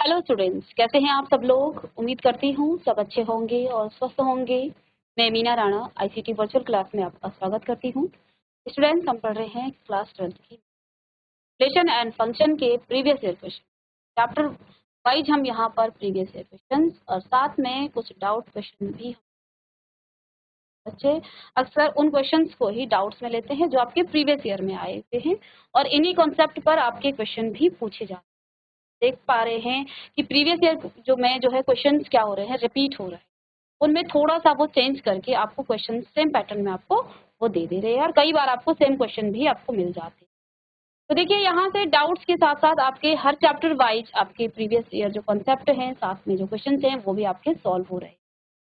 Hello students, कैसे हैं आप सब लोग। उम्मीद करती हूँ सब अच्छे होंगे और स्वस्थ होंगे। मैं Meena Rana ICT virtual class में आपका स्वागत करती हूँ। स्टूडेंट्स, हम पढ़ रहे हैं क्लास 12 की रिलेशन एंड फंक्शन के previous year question. Chapter wise हम यहाँ पर प्रीवियस ईयर क्वेश्चन और साथ में कुछ डाउट क्वेश्चन भी बच्चे अक्सर उन क्वेश्चंस को ही डाउट्स में लेते हैं जो आपके प्रीवियस ईयर में आए हुए हैं और इन्हीं कॉन्सेप्ट पर आपके क्वेश्चन भी पूछे जाते हैं। देख पा रहे हैं कि प्रीवियस ईयर जो है क्वेश्चंस क्या हो रहे हैं, रिपीट हो रहे हैं। उनमें थोड़ा सा वो चेंज करके आपको क्वेश्चन सेम पैटर्न में आपको वो दे रहे हैं और कई बार आपको सेम क्वेश्चन भी आपको मिल जाते हैं। तो देखिए, यहाँ से डाउट्स के साथ साथ आपके हर चैप्टर वाइज आपके प्रीवियस ईयर जो कॉन्सेप्ट हैं, साथ में जो क्वेश्चन हैं, वो भी आपके सॉल्व हो रहे हैं।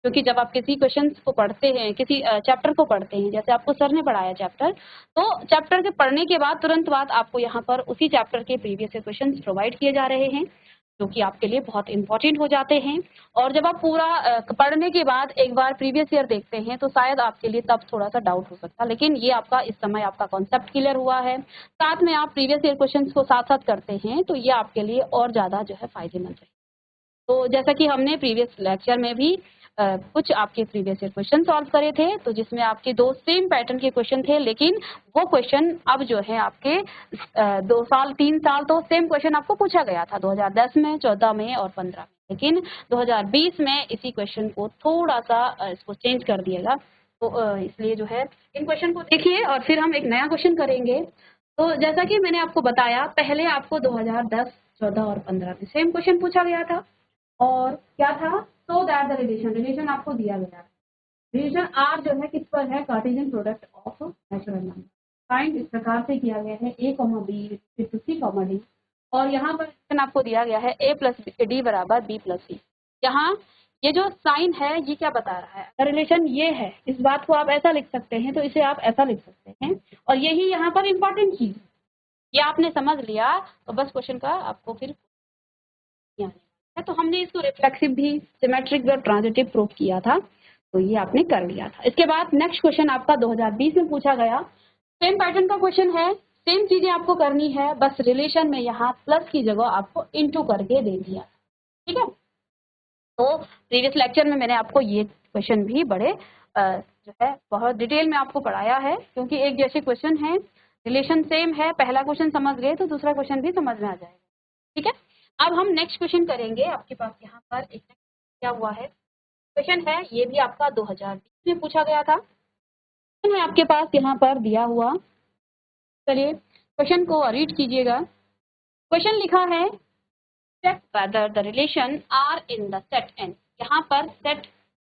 क्योंकि जब आप किसी क्वेश्चंस को पढ़ते हैं, किसी चैप्टर को पढ़ते हैं, जैसे आपको सर ने पढ़ाया चैप्टर, तो चैप्टर के पढ़ने के बाद तुरंत बाद आपको यहाँ पर उसी चैप्टर के प्रीवियस क्वेश्चंस प्रोवाइड किए जा रहे हैं, जो कि आपके लिए बहुत इंपॉर्टेंट हो जाते हैं। और जब आप पूरा पढ़ने के बाद एक बार प्रीवियस ईयर देखते हैं तो शायद आपके लिए तब थोड़ा सा डाउट हो सकता है, लेकिन ये आपका इस समय आपका कॉन्सेप्ट क्लियर हुआ है। साथ में आप प्रीवियस ईयर क्वेश्चंस को साथ साथ करते हैं तो ये आपके लिए और ज़्यादा जो है फायदेमंद है। तो जैसा कि हमने प्रीवियस लेक्चर में भी कुछ आपके प्रीवियस ईयर क्वेश्चन सॉल्व करे थे, तो जिसमें आपके दो सेम पैटर्न के क्वेश्चन थे, लेकिन वो क्वेश्चन अब जो है आपके 2 साल 3 साल तो सेम क्वेश्चन आपको पूछा गया था 2010 में, 14 में और 15 में, लेकिन 2020 में इसी क्वेश्चन को थोड़ा सा इसको चेंज कर दिएगा। तो इसलिए जो है इन क्वेश्चन को देखिए और फिर हम एक नया क्वेश्चन करेंगे। तो जैसा कि मैंने आपको बताया, पहले आपको 2010, 14 और 15 में सेम क्वेश्चन पूछा गया था और क्या था, सो दैट द रिलेशन आपको दिया गया है। रिलेशन आर जो है किस पर है, Cartesian product of natural number. Find इस प्रकार से किया गया है ए कॉमा बी फिर सी कॉमा डी, और यहाँ पर रिलेशन आपको दिया गया है ए प्लस डी बराबर बी प्लस सी। यहाँ ये जो साइन है ये क्या बता रहा है, अगर रिलेशन ये है, इस बात को आप ऐसा लिख सकते हैं तो इसे आप ऐसा लिख सकते हैं, और यही यहाँ पर इंपॉर्टेंट चीज ये आपने समझ लिया तो बस क्वेश्चन का आपको फिर है। तो हमने इसको रिफ्लेक्सिव भी, सिमेट्रिक भी और ट्रांजिटिव प्रूव किया था, तो ये आपने कर लिया था। इसके बाद नेक्स्ट क्वेश्चन आपका 2020 में पूछा गया, सेम पैटर्न का क्वेश्चन है, सेम चीजें आपको करनी है, बस रिलेशन में यहाँ प्लस की जगह आपको इनटू करके दे दिया। ठीक है, तो प्रीवियस लेक्चर में मैंने आपको ये क्वेश्चन भी बड़े जो है बहुत डिटेल में आपको पढ़ाया है, क्योंकि एक जैसे क्वेश्चन है, रिलेशन सेम है, पहला क्वेश्चन समझ गए तो दूसरा क्वेश्चन भी समझ में आ जाएगा। ठीक है, अब हम नेक्स्ट क्वेश्चन करेंगे। आपके पास यहाँ पर एक क्या हुआ है, क्वेश्चन है, ये भी आपका 2020 में पूछा गया था, क्वेश्चन है आपके पास यहाँ पर दिया हुआ। चलिए क्वेश्चन को रीड कीजिएगा। क्वेश्चन लिखा है, check whether the relation are in the set n। यहाँ पर सेट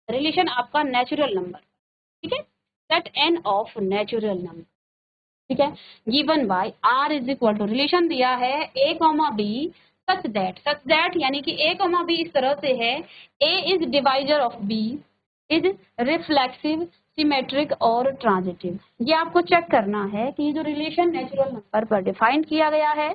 रिलेशन आपका नेचुरल नंबर, ठीक है, set n of natural number, ठीक है, given by r is equal to, relation दिया है a comma b such that यानी कि a कॉमा b इस तरह से है, a is divisor of b, is reflexive, symmetric और ट्रांजिटिव। ये आपको चेक करना है कि जो रिलेशन नेचुरल नंबर पर डिफाइन किया गया है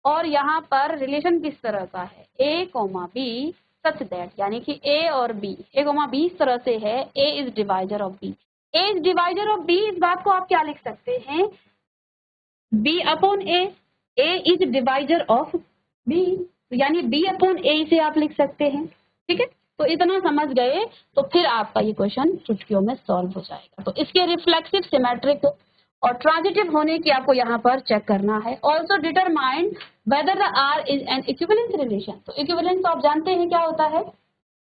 और यहाँ पर रिलेशन किस तरह का है, a comma b such that यानी कि a और b, a कॉमा b इस तरह से है, a is divisor of b, a is divisor of b। इस बात को आप क्या लिख सकते हैं, b upon a, a is divisor of b, यानी b अपॉन a इसे आप लिख सकते हैं। ठीक है, तो इतना समझ गए तो फिर आपका ये क्वेश्चन चुटकियों में सॉल्व हो जाएगा। तो इसके रिफ्लेक्सिव, सिमेट्रिक और ट्रांजिटिव होने की आपको यहाँ पर चेक करना है। Also determine whether the R is an equivalence relation. तो इक्विवेलेंस तो आप जानते हैं क्या होता है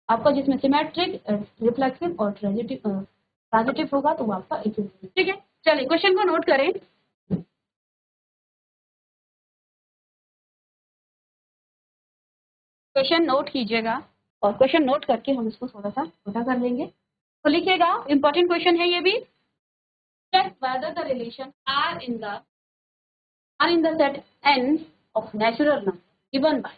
आपका, जिसमें सिमेट्रिक, रिफ्लेक्सिव और ट्रांजिटिव होगा तो वो आपका इक्विवेलेंस। ठीक है, चलिए क्वेश्चन को नोट करें। क्वेश्चन नोट कीजिएगा और क्वेश्चन नोट करके हम इसको थोड़ा सा छोटा कर लेंगे। तो लिखिएगा, इंपॉर्टेंट क्वेश्चन है ये भी, check whether the relation are in the set n of natural number given by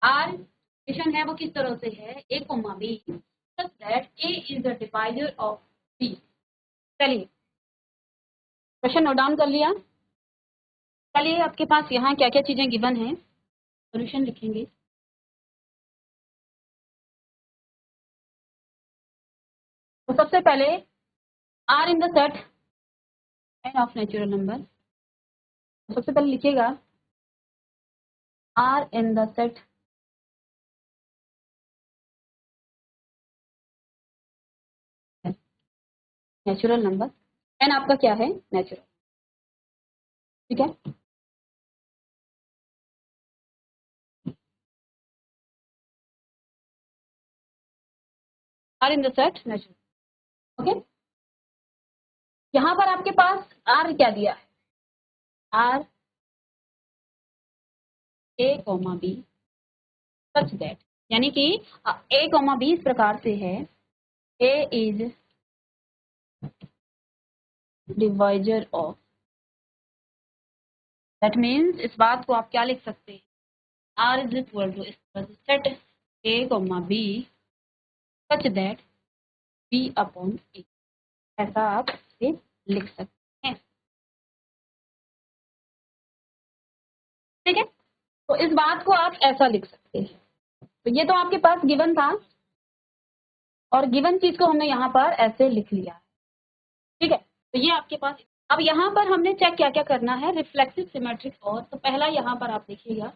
r। Relation है वो किस तरह से है, a comma b such that a is the divisor of b। चलिए क्वेश्चन नोट डाउन कर लिया। चलिए आपके पास यहाँ क्या क्या चीजें गिवन है, सॉल्यूशन लिखेंगे। तो सबसे पहले r in the set n of natural number, सबसे पहले लिखिएगा r in the set natural number, n आपका क्या है, नेचुरल, ठीक है। R in the set natural, okay. यहाँ पर आपके पास आर क्या दिया है, R A comma B such that, यानी कि ए कॉमा बी इस प्रकार से है, A is divisor of, that means इस बात को आप क्या लिख सकते हैं, R is equal to set A comma B such that B upon A, ऐसा आप इसे लिख सकते हैं, ठीक है। तो इस बात को आप ऐसा लिख सकते हैं। तो ये तो आपके पास गिवन था और गिवन चीज को हमने यहाँ पर ऐसे लिख लिया है, ठीक है। तो ये आपके पास, अब यहाँ पर हमने चेक क्या क्या करना है, रिफ्लेक्सिव, सिमेट्रिक और, तो पहला यहाँ पर आप देखिएगा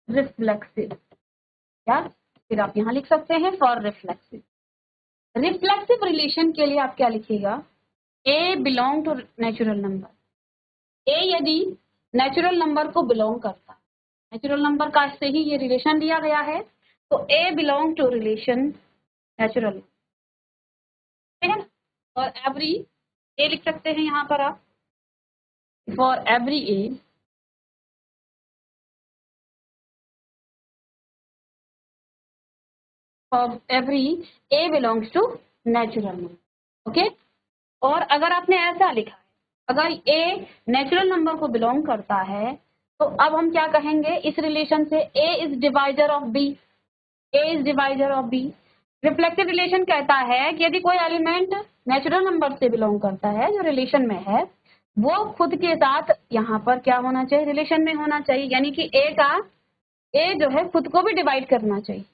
रिफ्लेक्सिव, क्या, फिर आप यहाँ लिख सकते हैं फॉर रिफ्लेक्सिव। रिफ्लेक्सिव रिलेशन के लिए आप क्या लिखिएगा, ए बिलोंग टू नेचुरल नंबर, ए यदि नेचुरल नंबर को बिलोंग करता है, नेचुरल नंबर का से ही ये रिलेशन दिया गया है, तो ए बिलोंग टू रिलेशन नेचुरल, ठीक है ना। और एवरी ए लिख सकते हैं यहाँ पर आप, for every a for every a belongs to natural number, okay. और अगर आपने ऐसा लिखा है, अगर ए नेचुरल नंबर को बिलोंग करता है, तो अब हम क्या कहेंगे इस रिलेशन से, A is divisor of B, A is divisor of B. Reflexive relation कहता है कि यदि कोई एलिमेंट नेचुरल नंबर से बिलोंग करता है जो रिलेशन में है, वो खुद के साथ यहाँ पर क्या होना चाहिए, रिलेशन में होना चाहिए, यानी कि ए जो है खुद को भी डिवाइड करना चाहिए।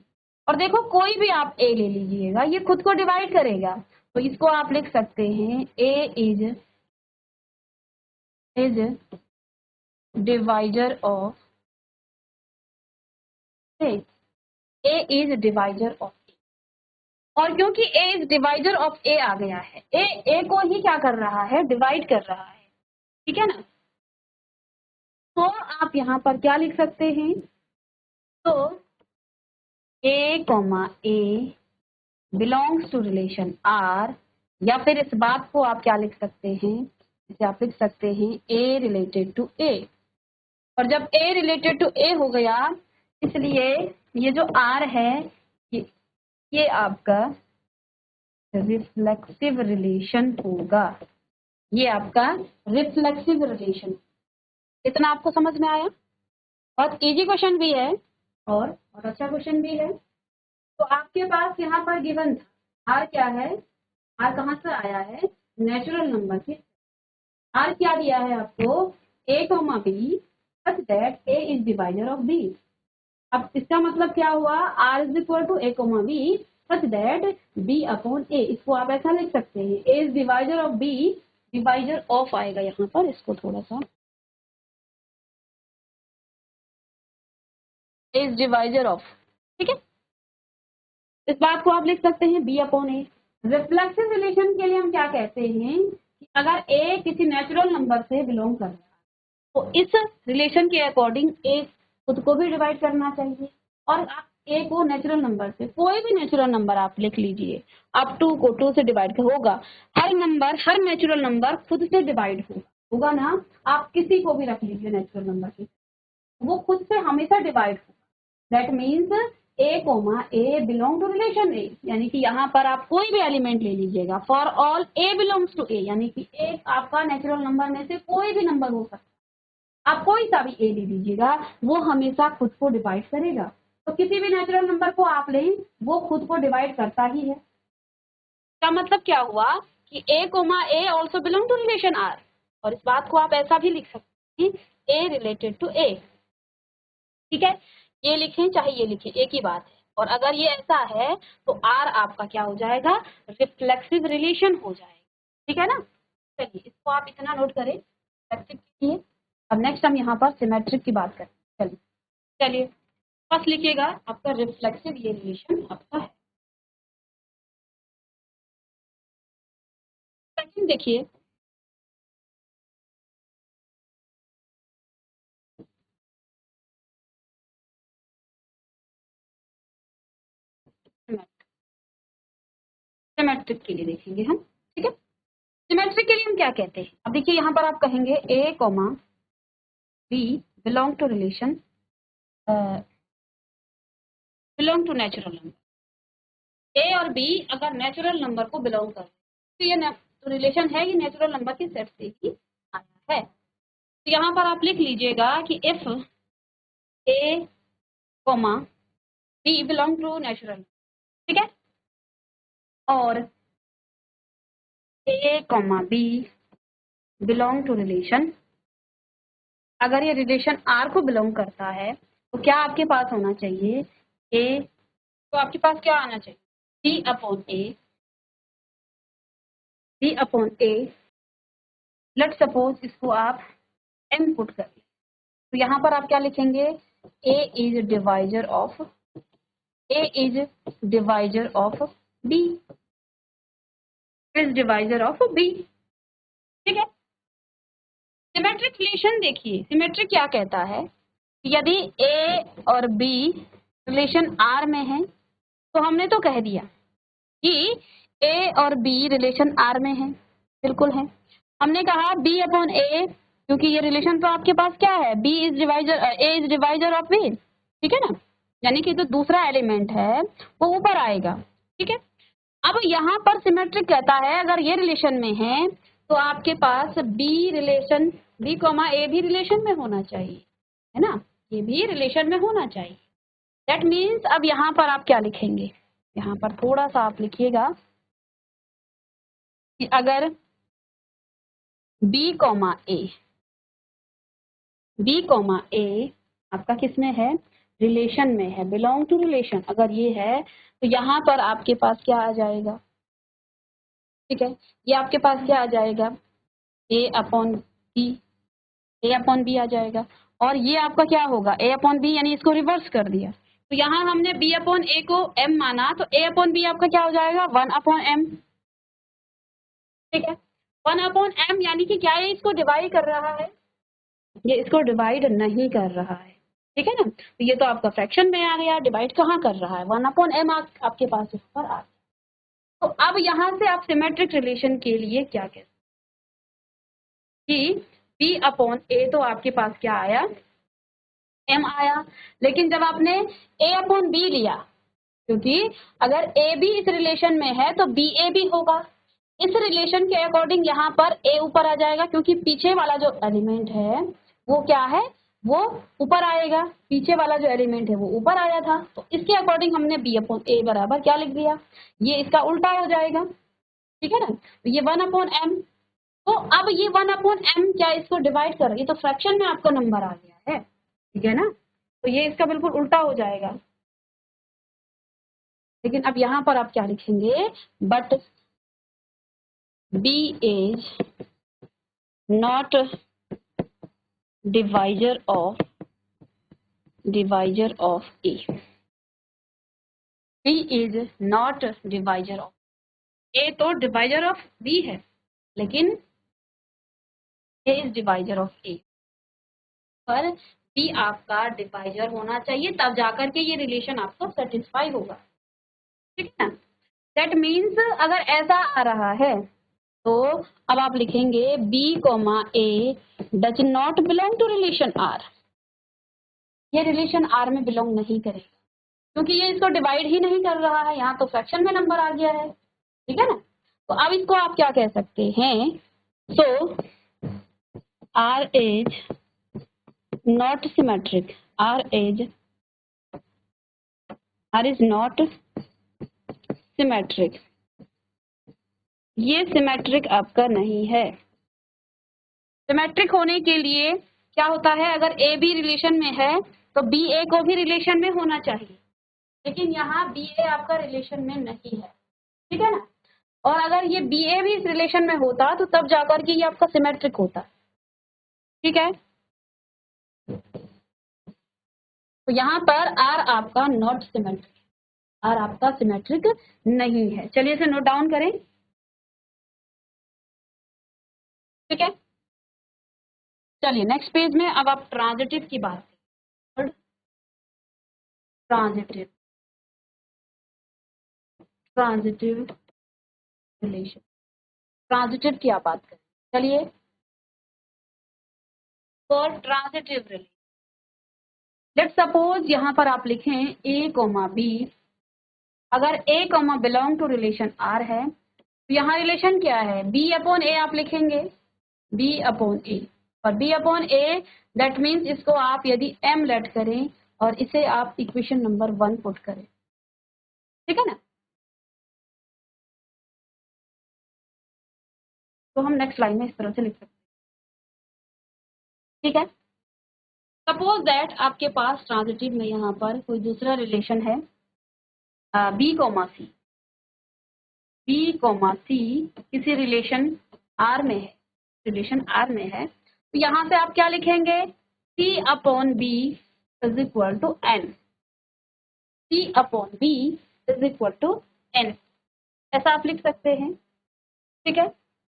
और देखो कोई भी आप ए ले लीजिएगा, ये खुद को डिवाइड करेगा, तो इसको आप लिख सकते हैं A is divisor of A, A is divisor of A. और क्योंकि A is divisor of A आ गया है, ए को ही क्या कर रहा है, डिवाइड कर रहा है, ठीक है ना। तो आप यहाँ पर क्या लिख सकते हैं, तो A comma A belongs to relation R, या फिर इस बात को आप क्या लिख सकते हैं, इसे आप लिख सकते हैं ए रिलेटेड टू ए। और जब ए रिलेटेड टू ए हो गया, इसलिए ये जो आर है, ये आपका रिफ्लेक्सिव रिलेशन होगा, ये आपका रिफ्लेक्सिव रिलेशन। इतना आपको समझ में आया, बहुत इजी क्वेश्चन भी है और अच्छा क्वेश्चन भी है। तो आपके पास यहाँ पर गिवन था आर क्या है, आर कहाँ से आया है, नेचुरल नंबर से। आर क्या दिया है आपको, A comma B such that A is divisor of B. अब इसका मतलब क्या हुआ, R is equal to A comma B such that B upon A, इसको आप ऐसा लिख सकते हैं A is divisor of B, divisor of आएगा यहाँ पर, इसको थोड़ा सा, ए इज डिवाइजर ऑफ, ठीक है। इस बात को आप लिख सकते हैं बी अपॉन ए। रिफ्लेक्सिव रिलेशन के लिए हम क्या कहते हैं कि अगर ए किसी नेचुरल नंबर से बिलोंग कर रहा है, तो इस रिलेशन के अकॉर्डिंग ए खुद को भी डिवाइड करना चाहिए। और आप ए को नेचुरल नंबर से, कोई भी नेचुरल नंबर आप लिख लीजिए, आप 2 को 2 से डिवाइड होगा, हर नंबर, हर नेचुरल नंबर खुद से डिवाइड होगा ना। आप किसी को भी रख लीजिए नेचुरल नंबर से, वो खुद से हमेशा डिवाइड होगा। That means A comma A belong to relation A, यानी कि यहाँ पर आप कोई भी एलिमेंट ले लीजिएगा, for all A belongs to A, यानी कि ए आपका नेचुरल नंबर में से कोई भी नंबर हो सकता है, आप कोई सा भी ए ले लीजिएगा, वो हमेशा खुद को डिवाइड करेगा। तो किसी भी नेचुरल नंबर को आप लें, वो खुद को डिवाइड करता ही है। इसका मतलब क्या हुआ कि A comma A also belong to relation R, और इस बात को आप ऐसा भी लिख सकते हैं ए रिलेटेड टू ए, ठीक है। ये लिखें चाहे ये लिखें, एक ही बात है। और अगर ये ऐसा है तो आर आपका क्या हो जाएगा, रिफ्लेक्सिव रिलेशन हो जाएगा, ठीक है ना। चलिए इसको आप इतना नोट करें रिफ्लेक्सिव के लिए। अब नेक्स्ट हम यहाँ पर सिमेट्रिक की बात करें। चलिए चलिए फर्स्ट लिखिएगा आपका रिफ्लेक्सिव, ये रिलेशन आपका है। देखिए, सिमेट्रिक के लिए देखेंगे हम, ठीक है। सिमेट्रिक के लिए हम क्या कहते हैं, अब देखिए यहाँ पर आप कहेंगे A comma B belong to relation, belong to natural number. A और बी अगर नेचुरल नंबर को बिलोंग कर, तो ये तो रिलेशन है, ये नेचुरल नंबर के सेट से ही आया है। तो यहाँ पर आप लिख लीजिएगा कि if A comma B belong to natural, ठीक है, और A comma B belong to relation, अगर ये रिलेशन आर को बिलोंग करता है तो क्या आपके पास होना चाहिए, ए, तो आपके पास क्या आना चाहिए, बी अपॉन ए, बी अपॉन ए, लेट सपोज इसको आप एम पुट कर, तो यहाँ पर आप क्या लिखेंगे, A is divisor of, A is divisor of B, is divisor of B, ठीक है। सिमेट्रिक रिलेशन देखिए, सिमेट्रिक क्या कहता है, यदि ए और बी रिलेशन आर में है, तो हमने तो कह दिया कि ए और बी रिलेशन आर में है, बिल्कुल है। हमने कहा बी अपॉन ए, क्योंकि ये रिलेशन तो आपके पास क्या है, B is divisor, A is divisor of B, ठीक है ना, यानी कि जो दूसरा एलिमेंट है वो ऊपर आएगा, ठीक है। अब यहाँ पर सिमेट्रिक कहता है अगर ये रिलेशन में है तो आपके पास बी रिलेशन, बी कॉमा ए भी रिलेशन में होना चाहिए, है ना, ये भी रिलेशन में होना चाहिए। दैट मीन्स अब यहाँ पर आप क्या लिखेंगे, यहाँ पर थोड़ा सा आप लिखिएगा कि अगर बी कॉमा ए, बी कॉमा ए आपका किस में है, रिलेशन में है, बिलोंग टू रिलेशन अगर ये है, तो यहाँ पर आपके पास क्या आ जाएगा, ठीक है, ये आपके पास क्या आ जाएगा, ए अपॉन बी, ए अपॉन बी आ जाएगा, और ये आपका क्या होगा, ए अपॉन बी, यानी इसको रिवर्स कर दिया, तो यहाँ हमने बी अपॉन ए को एम माना, तो ए अपॉन बी आपका क्या हो जाएगा, 1 अपॉन एम, ठीक है। 1 अपॉन एम यानी कि क्या ये इसको डिवाइड कर रहा है, ये इसको डिवाइड नहीं कर रहा है, ठीक है ना, तो ये तो आपका फ्रैक्शन में आ गया, डिवाइड कहाँ कर रहा है, 1 अपॉन एम आपके पास इस पर आ गया। तो अब यहाँ से आप सिमेट्रिक रिलेशन के लिए क्या कहते हैं कि बी अपॉन ए तो आपके पास क्या आया, एम आया, लेकिन जब आपने ए अपॉन बी लिया, क्योंकि अगर ए भी इस रिलेशन में है तो बी ए भी होगा, इस रिलेशन के अकॉर्डिंग यहाँ पर ए ऊपर आ जाएगा, क्योंकि पीछे वाला जो एलिमेंट है वो क्या है, वो ऊपर आएगा, पीछे वाला जो एलिमेंट है वो ऊपर आया था, तो इसके अकॉर्डिंग हमने बी अपॉन ए बराबर क्या लिख दिया, ये इसका उल्टा हो जाएगा, ठीक है ना, तो ये 1 अपॉन एम, तो अब ये 1 अपॉन एम क्या इसको डिवाइड कर, ये तो फ्रैक्शन में आपका नंबर आ गया है, ठीक है ना, तो ये इसका बिल्कुल उल्टा हो जाएगा। लेकिन अब यहाँ पर आप क्या लिखेंगे, but B is not divisor of A, B is not divisor of A, तो डिवाइजर ऑफ बी है, लेकिन A is divisor of A, पर बी आपका डिवाइजर होना चाहिए, तब जाकर के ये रिलेशन आपको सेटिस्फाई होगा, ठीक है ना। दैट मीन्स अगर ऐसा आ रहा है तो अब आप लिखेंगे B comma A does not belong to relation R, ये रिलेशन आर में बिलोंग नहीं करेगा, क्योंकि ये इसको डिवाइड ही नहीं कर रहा है, यहाँ तो फ्रैक्शन में नंबर आ गया है, ठीक है ना। तो अब इसको आप क्या कह सकते हैं, so R is not symmetric, R is not symmetric, ये सिमेट्रिक आपका नहीं है। सिमेट्रिक होने के लिए क्या होता है, अगर ए बी रिलेशन में है तो बी ए को भी रिलेशन में होना चाहिए, लेकिन यहाँ बी ए आपका रिलेशन में नहीं है, ठीक है ना, और अगर ये बी ए भी इस रिलेशन में होता तो तब जाकर के ये आपका सिमेट्रिक होता, ठीक है। तो यहाँ पर आर आपका नॉट सिमेट्रिक, आर आपका सिमेट्रिक नहीं है। चलिए इसे नोट डाउन करें। ठीक है। चलिए नेक्स्ट पेज में अब आप ट्रांजिटिव की बात करें। ट्रांजिटिव रिलेशन, ट्रांजिटिव की आप बात करें। चलिए for transitive relation, let suppose यहाँ पर आप लिखें a, b। अगर a, belong to relation r है तो यहाँ रिलेशन क्या है, b अपॉन a आप लिखेंगे, b अपॉन a। और b upon a that means इसको आप यदि m लेट करें और इसे आप इक्वेशन नंबर 1 पुट करें, ठीक है ना। तो हम नेक्स्ट लाइन में इस तरह से लिख सकते हैं, ठीक है। सपोज दैट आपके पास ट्रांजिटिव में यहाँ पर कोई दूसरा रिलेशन है b, c। किसी रिलेशन r में है, तो यहाँ से आप क्या लिखेंगे, c upon b is equal to n, c upon b is equal to n, ऐसा आप लिख सकते हैं, ठीक है।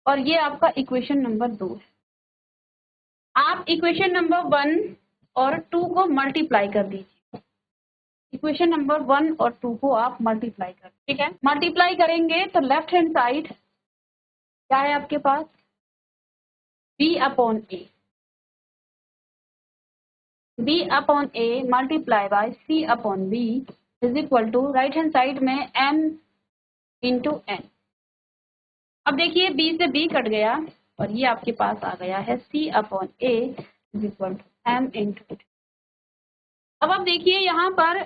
और ये आपका इक्वेशन नंबर 2 है। आप इक्वेशन नंबर 1 और 2 को मल्टीप्लाई कर दीजिए, इक्वेशन नंबर 1 और 2 को आप मल्टीप्लाई कर, ठीक है। मल्टीप्लाई करेंगे तो लेफ्ट हैंड साइड क्या है आपके पास, b upon a multiply by c upon b is equal to right hand side में m इंटू n। अब देखिए b से b कट गया और ये आपके पास आ गया है c upon a is equal to m into. अब आप देखिए यहाँ पर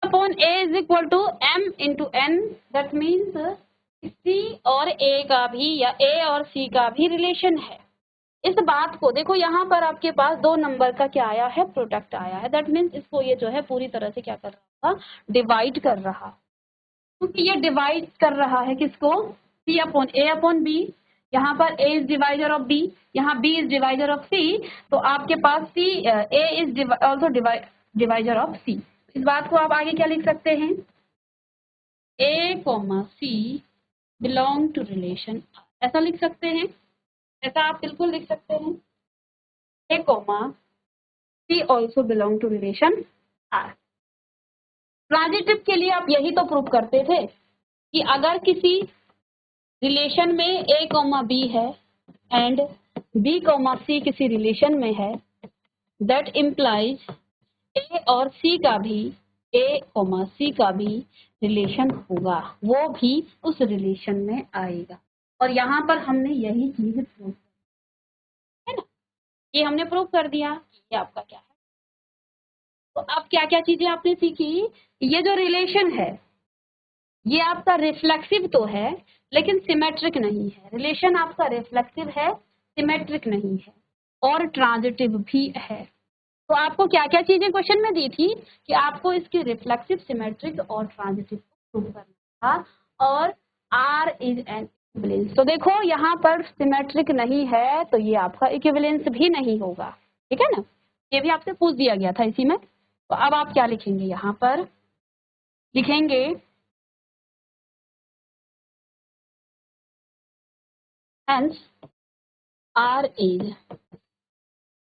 upon a is equal to m into n, that means c और a का भी या a और c का भी रिलेशन है। इस बात को देखो, यहाँ पर आपके पास 2 नंबर का क्या आया है, प्रोडक्ट आया है, दैट मीन्स इसको ये जो है पूरी तरह से क्या कर रहा था, डिवाइड कर रहा, क्योंकि ये डिवाइड कर रहा है किसको, c upon a upon b। यहाँ पर a is divider of b, यहाँ b is divider of c, तो आपके पास a is also divider of c। इस बात को आप आगे क्या लिख सकते हैं, a, c belong to relation, ऐसा लिख सकते हैं, ऐसा आप बिल्कुल लिख सकते हैं, a, c also belong to relation r। Transitive के लिए आप यही तो प्रूव करते थे कि अगर किसी रिलेशन में a, b है एंड b, c किसी रिलेशन में है, दैट इम्प्लाइज a और c का भी रिलेशन होगा, वो भी उस रिलेशन में आएगा। और यहाँ पर हमने यही चीज प्रूव है ना, ये हमने प्रूव कर दिया कि ये आपका क्या है। तो अब क्या क्या चीजें आपने सीखी, ये जो रिलेशन है ये आपका रिफ्लेक्सिव तो है लेकिन सिमेट्रिक नहीं है, रिलेशन आपका रिफ्लेक्सिव है, सिमेट्रिक नहीं है, और ट्रांजिटिव भी है। तो आपको क्या क्या चीजें क्वेश्चन में दी थी कि आपको इसकी रिफ्लेक्सिव, सिमेट्रिक और ट्रांजिटिव को प्रूव करना था, और R इज एन इक्विवेलेंस। तो देखो यहाँ पर सिमेट्रिक नहीं है तो ये आपका इक्विवेलेंस भी नहीं होगा, ठीक है ना, ये भी आपसे पूछ दिया गया था इसी में। तो अब आप क्या लिखेंगे, यहाँ पर लिखेंगे hence R is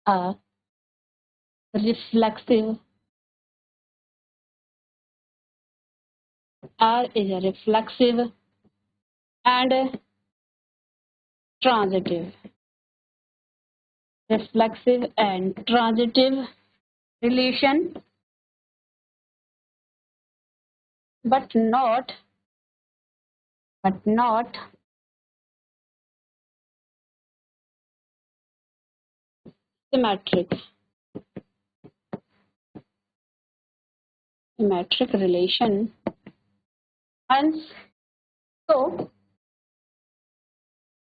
a reflexive, and transitive, relation, but not symmetric relation. Hence, so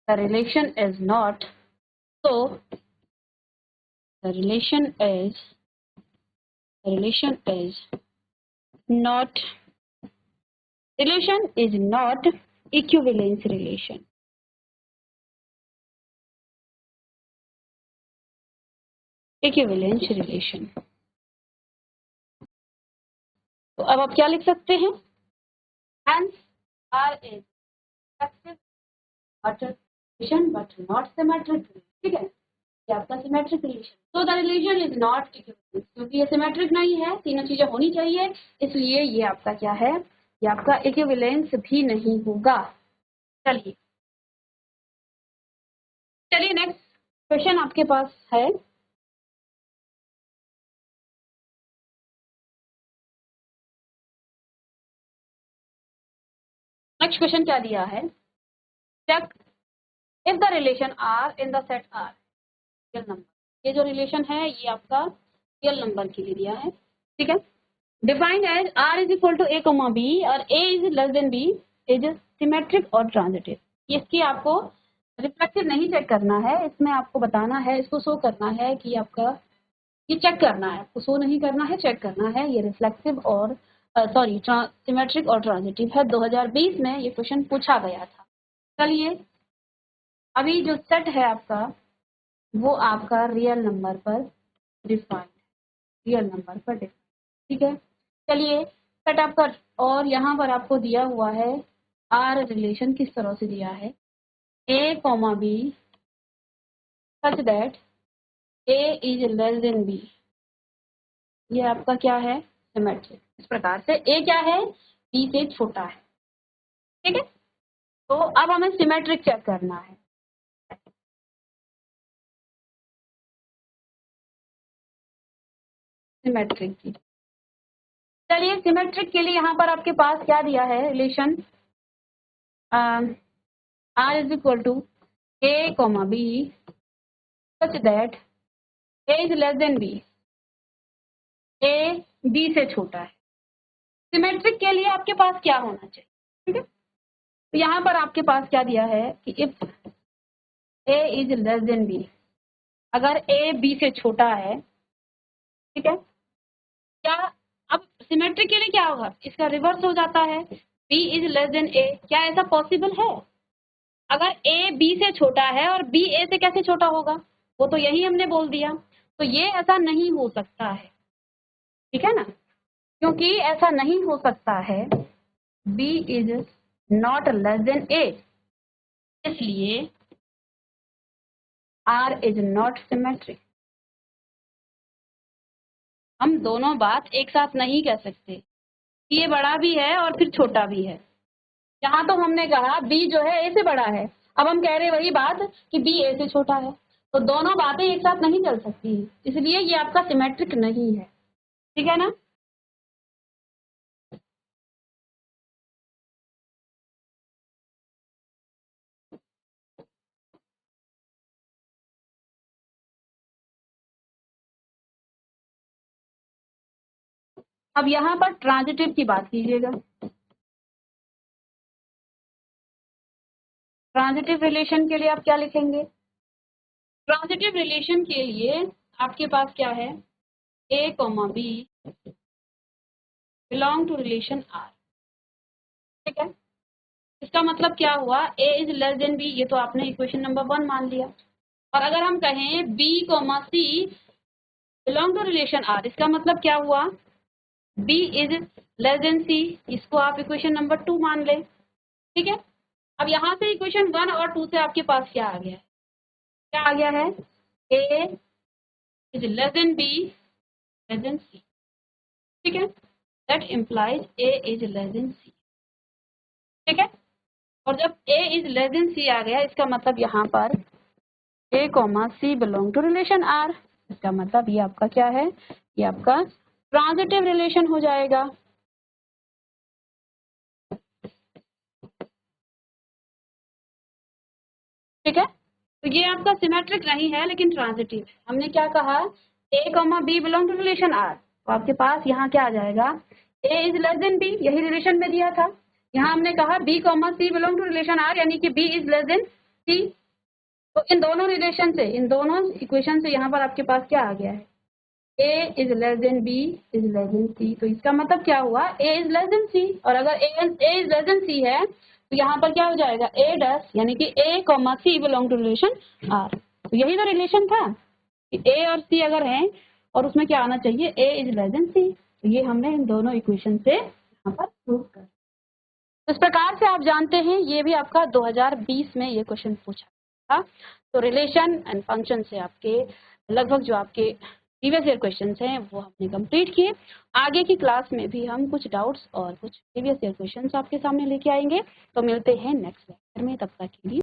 the relation is not equivalence relation. तो अब आप क्या लिख सकते हैं, hence R is reflexive but relation but not symmetric, ठीक है, ये आपका सिमेट्रिक रिलेशन। तो the relation is not equivalent, क्योंकि ये सिमेट्रिक नहीं है, तीनों चीजें होनी चाहिए, इसलिए ये आपका क्या है, ये आपका इक्विवेलेंस भी नहीं होगा। चलिए चलिए नेक्स्ट क्वेश्चन आपके पास है। नेक्स्ट क्वेश्चन क्या दिया है, check if the relation R in the set R real number. ये जो रिलेशन है ये आपका रियल नंबर के लिए दिया है, ठीक है। Defined as R is equal to A comma B और A is less than B is symmetric और ट्रांजिटिव। इसकी आपको रिफ्लेक्सिव नहीं चेक करना है, इसमें आपको बताना है, इसको शो करना है कि आपका ये चेक करना है, आपको शो नहीं करना है, चेक करना है ये रिफ्लेक्सिव और सॉरी सिमेट्रिक और ट्रांजिटिव है। 2020 में ये क्वेश्चन पूछा गया था। चलिए अभी जो सेट है आपका वो आपका रियल नंबर पर डिफाइंड, रियल नंबर पर डिफाइंड, ठीक है। चलिए सेट आपका, और यहाँ पर आपको दिया हुआ है आर रिलेशन किस तरह से दिया है, A comma B such that A is less than B, ये आपका क्या है, सिमेट्रिक। इस प्रकार से ए क्या है, बी से छोटा है, ठीक है। तो अब हमें सिमेट्रिक चेक करना है। सिमेट्रिक की, चलिए सिमेट्रिक के लिए यहाँ पर आपके पास क्या दिया है relation, R is equal to A comma B such that A is less than b, a b से छोटा है। सिमेट्रिक के लिए आपके पास क्या होना चाहिए, ठीक है। तो यहाँ पर आपके पास क्या दिया है कि if a is less than b, अगर ए बी से छोटा है, ठीक है, क्या अब सिमेट्रिक के लिए क्या होगा, इसका रिवर्स हो जाता है, बी इज लेस देन ए। क्या ऐसा पॉसिबल है, अगर ए बी से छोटा है और बी ए से कैसे छोटा होगा, वो तो यही हमने बोल दिया, तो ये ऐसा नहीं हो सकता है, ठीक है ना, क्योंकि ऐसा नहीं हो सकता है, B is not less than A, इसलिए आर इज नॉट सिमेट्रिक। हम दोनों बात एक साथ नहीं कह सकते, ये बड़ा भी है और फिर छोटा भी है। यहाँ तो हमने कहा बी जो है ए से बड़ा है, अब हम कह रहे वही बात कि बी ए से छोटा है, तो दोनों बातें एक साथ नहीं चल सकती, इसलिए ये आपका सिमेट्रिक नहीं है, ठीक है ना। अब यहाँ पर ट्रांजिटिव की बात कीजिएगा। ट्रांजिटिव रिलेशन के लिए आप क्या लिखेंगे, ट्रांजिटिव रिलेशन के लिए आपके पास क्या है, A comma B belong to relation R, ठीक है। इसका मतलब क्या हुआ, A is less than B, ये तो आपने इक्वेशन नंबर 1 मान लिया, और अगर हम कहें b comma C belong to relation R, इसका मतलब क्या हुआ, b is less than c, इसको आप इक्वेशन नंबर 2 मान लें, ठीक है। अब यहाँ से इक्वेशन 1 और 2 से आपके पास क्या आ गया है, क्या आ गया है, A is less than B less than C, ठीक है, that implies A is less than C, ठीक है। और जब A is less than C आ गया, इसका मतलब यहाँ पर A comma C belong to relation R, इसका मतलब ये आपका क्या है, ये आपका ट्रांजिटिव रिलेशन हो जाएगा, ठीक है। तो ये आपका सिमेट्रिक नहीं है लेकिन ट्रांजिटिव है। हमने क्या कहा, A comma B belong to relation R, तो आपके पास यहाँ क्या आ जाएगा, A is less than B, यही रिलेशन में दिया था। यहाँ हमने कहा B comma C belong to relation R, यानी कि B is less than C. तो इन दोनों रिलेशन से, इन दोनों इक्वेशन से यहाँ पर आपके पास क्या आ गया है, A is less than B is less than C, तो इसका मतलब क्या हुआ, A is less than C, और अगर A is less than C है तो यहाँ पर क्या हो जाएगा, ए डैश, यानी कि A comma C belong to relation R. तो यही तो रिलेशन था कि ए और सी अगर हैं और उसमें क्या आना चाहिए, ए इज लेस देन सी, तो ये हमने इन दोनों इक्वेशन से यहाँ पर प्रूव कर। इस प्रकार से आप जानते हैं, ये भी आपका 2020 में ये क्वेश्चन पूछा। था। तो रिलेशन एंड फंक्शन से आपके लगभग जो आपके प्रीवियस ईयर क्वेश्चंस हैं वो हमने कंप्लीट किए। आगे की क्लास में भी हम कुछ डाउट्स और कुछ प्रीवियस ईयर क्वेश्चंस आपके सामने लेके आएंगे। तो मिलते हैं नेक्स्ट लेक्चर में, तब तक के लिए